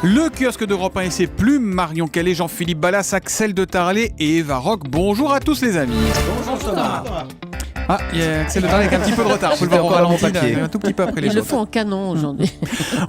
Le kiosque d'Europe 1 et ses plumes, Marion Calais, Jean-Philippe Ballas, Axel de Tarlet et Eva Rock. Bonjour à tous les amis. Bonjour Thomas. Ah, il y a Axel de Tarlet avec un petit peu de retard. Faut le voir au ralenti, un tout petit peu après les Ils le autres. font en canon aujourd'hui.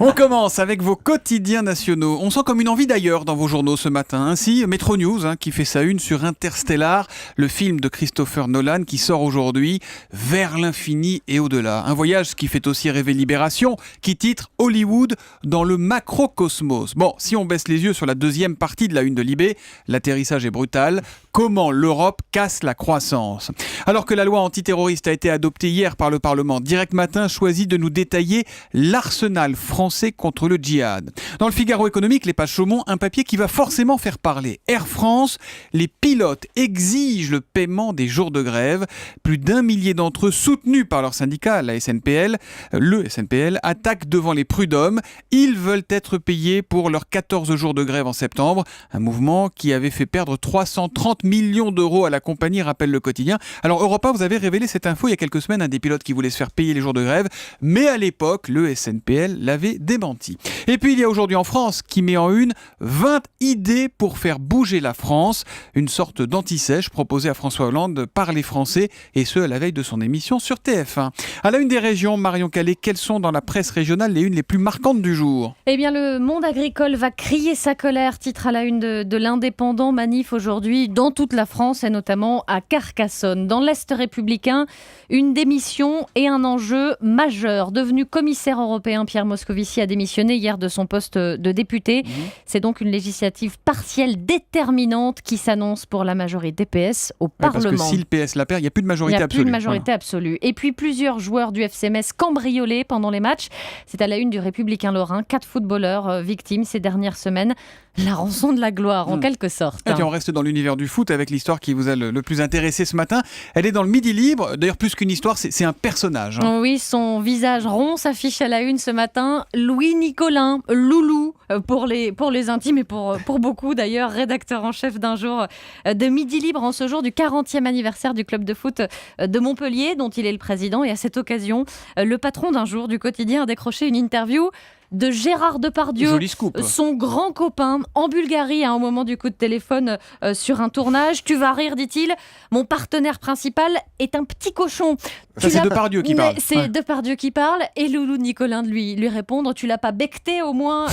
On commence avec vos quotidiens nationaux. On sent comme une envie d'ailleurs dans vos journaux ce matin. Ainsi, Metro News qui fait sa une sur Interstellar, le film de Christopher Nolan qui sort aujourd'hui, Vers l'infini et au-delà. Un voyage qui fait aussi rêver Libération, qui titre Hollywood dans le macrocosmos. Bon, si on baisse les yeux sur la deuxième partie de la une de Libé, l'atterrissage est brutal. Comment l'Europe casse la croissance. Alors que la loi antiterroriste a été adoptée hier par le Parlement, Direct Matin choisit de nous détailler l'arsenal français contre le djihad. Dans le Figaro économique, les pages Chaumont, un papier qui va forcément faire parler. Air France, les pilotes exigent le paiement des jours de grève. Plus d'1 millier d'entre eux, soutenus par leur syndicat, la SNPL, le SNPL, attaquent devant les prud'hommes. Ils veulent être payés pour leurs 14 jours de grève en septembre. Un mouvement qui avait fait perdre 330 millions d'euros à la compagnie, rappelle le quotidien. Alors Europe 1, vous avez révélé cette info il y a quelques semaines, des pilotes qui voulaient se faire payer les jours de grève, mais à l'époque, le SNPL l'avait démenti. Et puis il y a aujourd'hui en France qui met en une 20 idées pour faire bouger la France, une sorte d'anti-sèche proposée à François Hollande par les Français, et ce à la veille de son émission sur TF1. À la une des régions, Marion Calais, quelles sont dans la presse régionale les unes les plus marquantes du jour ? Eh bien, le monde agricole va crier sa colère, titre à la une de l'Indépendant, manif aujourd'hui dans toute la France et notamment à Carcassonne. Dans l'Est républicain, une démission et un enjeu majeur. Devenu commissaire européen, Pierre Moscovici a démissionné hier de son poste de député. C'est donc une législative partielle déterminante qui s'annonce pour la majorité PS au Parlement. Parce que si le PS la perd, il n'y a plus de majorité absolue. Il n'y a plus de majorité absolue. Et puis plusieurs joueurs du FC Metz cambriolés pendant les matchs. C'est à la une du Républicain Lorrain. 4 footballeurs victimes ces dernières semaines. La rançon de la gloire, en quelque sorte. Et puis on reste dans l'univers du foot avec l'histoire qui vous a le plus intéressé ce matin. Elle est dans le Midi Libre. D'ailleurs, plus qu'une histoire, c'est un personnage. Oui, son visage rond s'affiche à la une ce matin. Louis Nicolin, Loulou, pour les intimes et pour beaucoup d'ailleurs, rédacteur en chef d'un jour de Midi Libre en ce jour du 40e anniversaire du club de foot de Montpellier, dont il est le président. Et à cette occasion, le patron d'un jour du quotidien a décroché une interview de Gérard Depardieu, son grand copain, en Bulgarie, au moment du coup de téléphone sur un tournage. Tu vas rire, dit-il. Mon partenaire principal est un petit cochon. Ça, c'est Depardieu qui parle. C'est Depardieu qui parle. Et Loulou Nicolin de lui répondre, tu l'as pas becté au moins,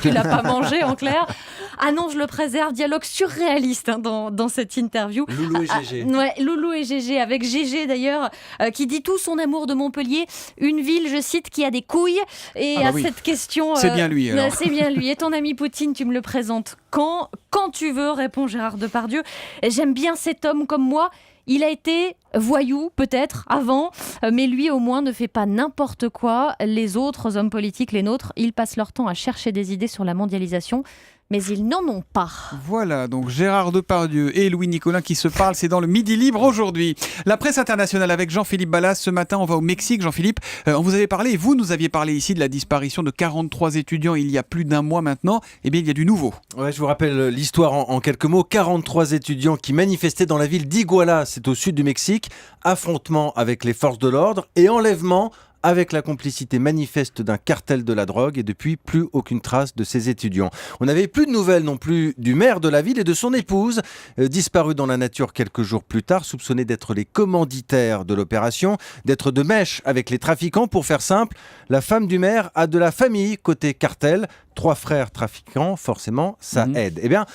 tu l'as pas mangé en clair. Ah non, je le préserve. Dialogue surréaliste dans cette interview. Loulou et Gégé. Ouais, Loulou et Gégé, avec Gégé d'ailleurs, qui dit tout son amour de Montpellier. Une ville, je cite, qui a des couilles. Et cette question... C'est bien lui alors. C'est bien lui. Et ton ami Poutine, tu me le présentes quand tu veux, répond Gérard Depardieu. J'aime bien cet homme comme moi. Il a été voyou, peut-être, avant, mais lui, au moins, ne fait pas n'importe quoi. Les autres hommes politiques, les nôtres, ils passent leur temps à chercher des idées sur la mondialisation, mais ils n'en ont pas. Voilà, donc Gérard Depardieu et Louis Nicolin qui se parlent, c'est dans le Midi Libre aujourd'hui. La presse internationale avec Jean-Philippe Ballas. Ce matin, on va au Mexique, Jean-Philippe. On vous avait parlé, et vous nous aviez parlé ici de la disparition de 43 étudiants il y a plus d'un mois maintenant. Eh bien, il y a du nouveau. Ouais, je vous rappelle l'histoire en quelques mots. 43 étudiants qui manifestaient dans la ville d'Iguala, c'est au sud du Mexique. Affrontement avec les forces de l'ordre et enlèvement avec la complicité manifeste d'un cartel de la drogue, et depuis, plus aucune trace de ces étudiants. On n'avait plus de nouvelles non plus du maire de la ville et de son épouse, disparus dans la nature quelques jours plus tard, soupçonnés d'être les commanditaires de l'opération, d'être de mèche avec les trafiquants. Pour faire simple, la femme du maire a de la famille côté cartel, 3 frères trafiquants, forcément, ça aide. Eh bien,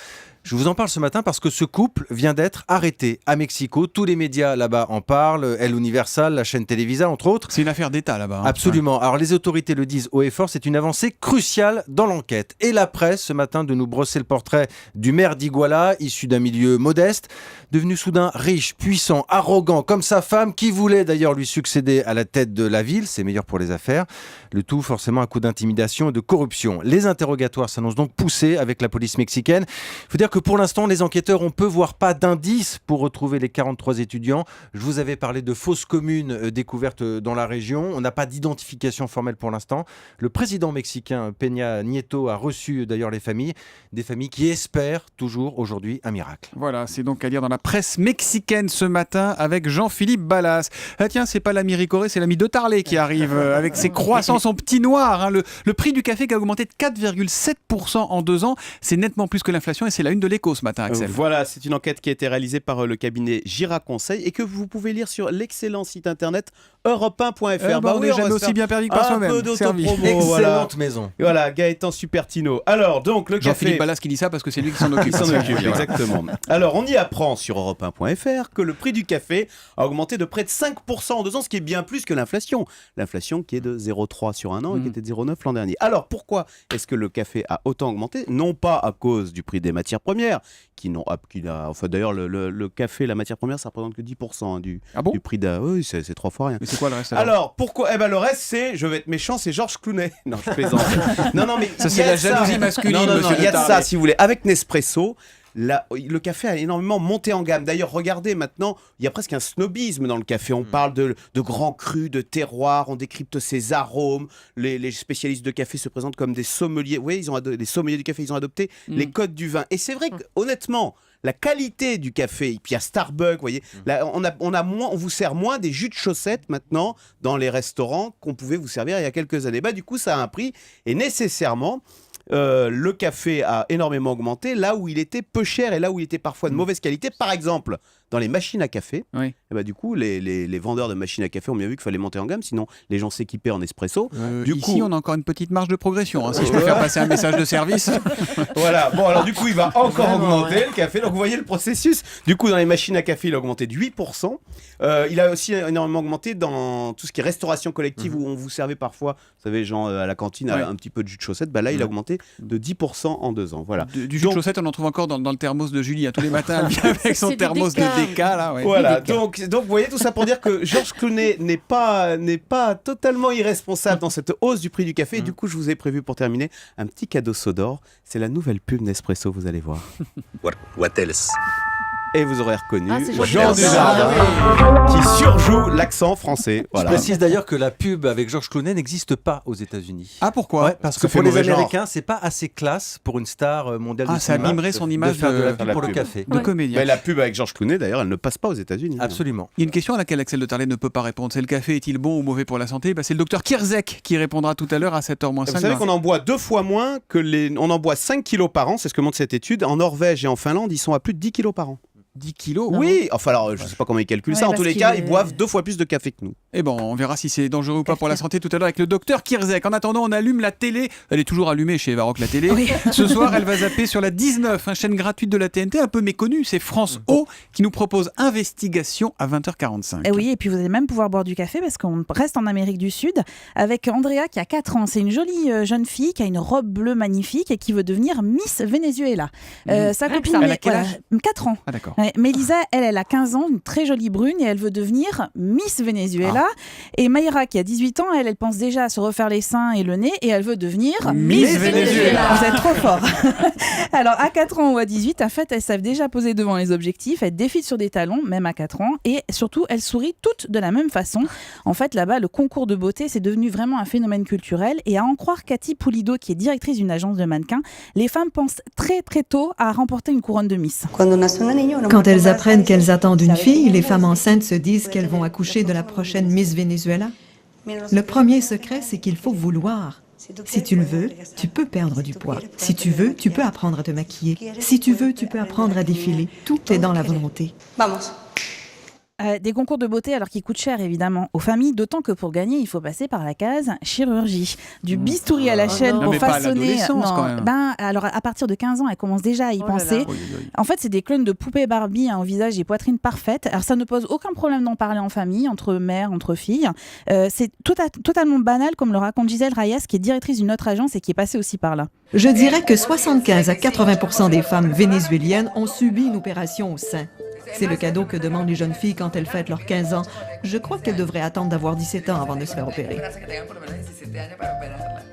je vous en parle ce matin parce que ce couple vient d'être arrêté à Mexico. Tous les médias là-bas en parlent, El Universal, la chaîne Televisa, entre autres. C'est une affaire d'État là-bas. Absolument. Alors les autorités le disent haut et fort, c'est une avancée cruciale dans l'enquête. Et la presse, ce matin, de nous brosser le portrait du maire d'Iguala, issu d'un milieu modeste, devenu soudain riche, puissant, arrogant, comme sa femme, qui voulait d'ailleurs lui succéder à la tête de la ville. C'est meilleur pour les affaires. Le tout forcément à coup d'intimidation et de corruption. Les interrogatoires s'annoncent donc poussés avec la police mexicaine. Il faut dire que que pour l'instant, les enquêteurs ont peu voire pas d'indices pour retrouver les 43 étudiants. Je vous avais parlé de fausses communes découvertes dans la région. On n'a pas d'identification formelle pour l'instant. Le président mexicain Peña Nieto a reçu d'ailleurs les familles, des familles qui espèrent toujours aujourd'hui un miracle. Voilà, c'est donc à lire dans la presse mexicaine ce matin avec Jean-Philippe Ballas. Ah tiens, c'est pas l'ami Ricoré, c'est l'ami de Tarlet qui arrive avec ses croissants, son petit noir. Hein. Le prix du café qui a augmenté de 4,7% en 2 ans. C'est nettement plus que l'inflation et c'est la une de l'Écho ce matin, Axel. Voilà, c'est une enquête qui a été réalisée par le cabinet Gira Conseil et que vous pouvez lire sur l'excellent site internet europe1.fr. On n'est jamais aussi bien perdu que par soi-même. Un peu d'autopromo, Excellente maison. Voilà, Gaëtan Supertino. Alors, donc, le Jean-Philippe café... Ballas qui dit ça parce que c'est lui qui s'en occupe. Il s'en occupe, exactement. Alors, on y apprend sur europe1.fr que le prix du café a augmenté de près de 5% en 2 ans, ce qui est bien plus que l'inflation. L'inflation qui est de 0,3 sur un an et qui était de 0,9 l'an dernier. Alors, pourquoi est-ce que le café a autant augmenté ? Non pas à cause du prix des matières premières, enfin d'ailleurs, le café, la matière première, ça représente que 10% du prix d'un... Oui, c'est 3 fois rien. Mais c'est quoi le reste alors pourquoi ? Eh ben le reste, c'est, je vais être méchant, c'est Georges Clooney. Non, je plaisante. non, mais ça, c'est la jalousie masculine. Non, il y a de ça, si vous voulez. Avec Nespresso, le café a énormément monté en gamme. D'ailleurs, regardez maintenant, il y a presque un snobisme dans le café. On parle de grands crus, de terroirs, on décrypte ses arômes. Les spécialistes de café se présentent comme des sommeliers. Oui, les sommeliers du café, ils ont adopté les codes du vin. Et c'est vrai que, honnêtement, la qualité du café, et puis il y a Starbucks, vous voyez, là, on vous sert moins des jus de chaussettes maintenant dans les restaurants qu'on pouvait vous servir il y a quelques années. Du coup, ça a un prix et nécessairement, le café a énormément augmenté là où il était peu cher et là où il était parfois de mauvaise qualité. Par exemple, dans les machines à café, du coup, les vendeurs de machines à café ont bien vu qu'il fallait monter en gamme, sinon les gens s'équipaient en espresso. Ici, on a encore une petite marge de progression, si je peux faire passer un message de service. Voilà, bon alors du coup, il va encore augmenter le café. Donc vous voyez le processus. Du coup, dans les machines à café, il a augmenté de 8%. Il a aussi énormément augmenté dans tout ce qui est restauration collective où on vous servait parfois, vous savez, genre à la cantine, un petit peu de jus de chaussette. Là, il a augmenté de 10% en 2 ans. Voilà. Du jus de chaussette, on en trouve encore dans le thermos de Julie. Tous les matins, elle vient avec son thermos de déca. Là, voilà, donc vous voyez tout ça pour dire que Georges Clooney n'est pas totalement irresponsable dans cette hausse du prix du café. Et du coup, je vous ai prévu pour terminer un petit cadeau Sodor. C'est la nouvelle pub Nespresso, vous allez voir. What else? Et vous aurez reconnu Jean Dujardin qui surjoue l'accent français. Voilà. Je précise d'ailleurs que la pub avec Georges Clooney n'existe pas aux États-Unis. Ah, pourquoi ? Parce que pour les Américains, c'est pas assez classe pour une star mondiale de cinéma. Ça abîmerait son image de faire de la pub pour le café. De comédien. Mais la pub avec Georges Clooney, d'ailleurs, elle ne passe pas aux États-Unis. Absolument. Il y a une question à laquelle Axel de Tarlet ne peut pas répondre. C'est le café est-il bon ou mauvais pour la santé ? C'est le docteur Kirzek qui répondra tout à l'heure à 7h-5. Vous savez qu'on en boit 2 fois moins on en boit 5 kilos par an, c'est ce que montre cette étude. En Norvège et en Finlande, ils sont à plus de 10 kilos par an. 10 kilos. Oui, enfin alors je sais pas comment ils calculent ça. En tous les cas, ils boivent 2 fois plus de café que nous. Et bon, on verra si c'est dangereux ou pas pour la santé tout à l'heure avec le docteur Kirzek. En attendant, on allume la télé. Elle est toujours allumée chez Evaroc, la télé. Oui. Ce soir, elle va zapper sur la 19, chaîne gratuite de la TNT, un peu méconnue. C'est France O qui nous propose Investigation à 20h45. Et oui, et puis vous allez même pouvoir boire du café parce qu'on reste en Amérique du Sud avec Andrea qui a 4 ans. C'est une jolie jeune fille qui a une robe bleue magnifique et qui veut devenir Miss Venezuela. Sa copine, elle a quel âge ? 4 ans. Ah d'accord. Ouais, Mélisa, elle a 15 ans, une très jolie brune et elle veut devenir Miss Venezuela. Et Mayra qui a 18 ans, elle pense déjà à se refaire les seins et le nez et elle veut devenir Miss Venezuela. Vous êtes trop fort. Alors à 4 ans ou à 18, en fait, elles savent déjà poser devant les objectifs, elles défilent sur des talons, même à 4 ans, et surtout elles sourient toutes de la même façon. En fait, là-bas, le concours de beauté, c'est devenu vraiment un phénomène culturel et à en croire Cathy Pulido, qui est directrice d'une agence de mannequins, les femmes pensent très très tôt à remporter une couronne de Miss. Quand elles apprennent qu'elles attendent une fille, les femmes enceintes se disent qu'elles vont accoucher de la prochaine Miss Venezuela. Le premier secret, c'est qu'il faut vouloir. Si tu le veux, tu peux perdre du poids. Si tu veux, tu peux apprendre à te maquiller. Si tu veux, tu peux apprendre à défiler. Tout est dans la volonté. Des concours de beauté alors qui coûtent cher évidemment aux familles, d'autant que pour gagner il faut passer par la case chirurgie, du bistouri à la chaîne pour façonner. Alors à partir de 15 ans elle commence déjà à y penser. En fait c'est des clones de poupées Barbie au visage et poitrine parfaite. Alors ça ne pose aucun problème d'en parler en famille, entre mères, entre filles. C'est totalement banal comme le raconte Gisèle Reyes qui est directrice d'une autre agence et qui est passée aussi par là. Je dirais que 75 à 80% des femmes vénézuéliennes ont subi une opération au sein. C'est le cadeau que demandent les jeunes filles quand elles fêtent leurs 15 ans. Je crois qu'elles devraient attendre d'avoir 17 ans avant de se faire opérer.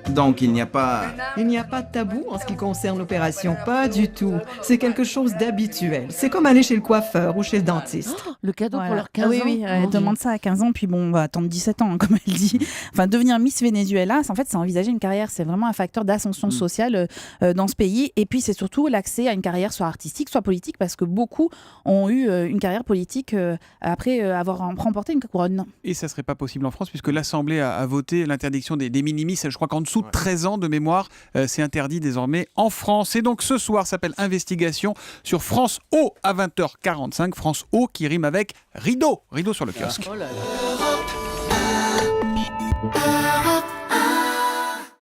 Donc il n'y a pas... Il n'y a pas de tabou en ce qui concerne l'opération, pas du tout. C'est quelque chose d'habituel. C'est comme aller chez le coiffeur ou chez le dentiste. Oh, le cadeau pour leurs 15 oui, ans. oui, elle demande ça à 15 ans, puis bon, on va attendre 17 ans, hein, comme elle dit. Enfin, devenir Miss Venezuela, en fait, c'est envisager une carrière. C'est vraiment un facteur d'ascension sociale dans ce pays. Et puis, c'est surtout l'accès à une carrière soit artistique, soit politique, parce que beaucoup ont eu une carrière politique après avoir remporté une couronne. Et ça ne serait pas possible en France, puisque l'Assemblée a voté l'interdiction des minimis. Je crois qu'en dessous de 13 ans de mémoire, c'est interdit désormais en France. Et donc ce soir s'appelle Investigation sur France O à 20h45. France O qui rime avec rideau. Rideau sur le kiosque. Oh là là.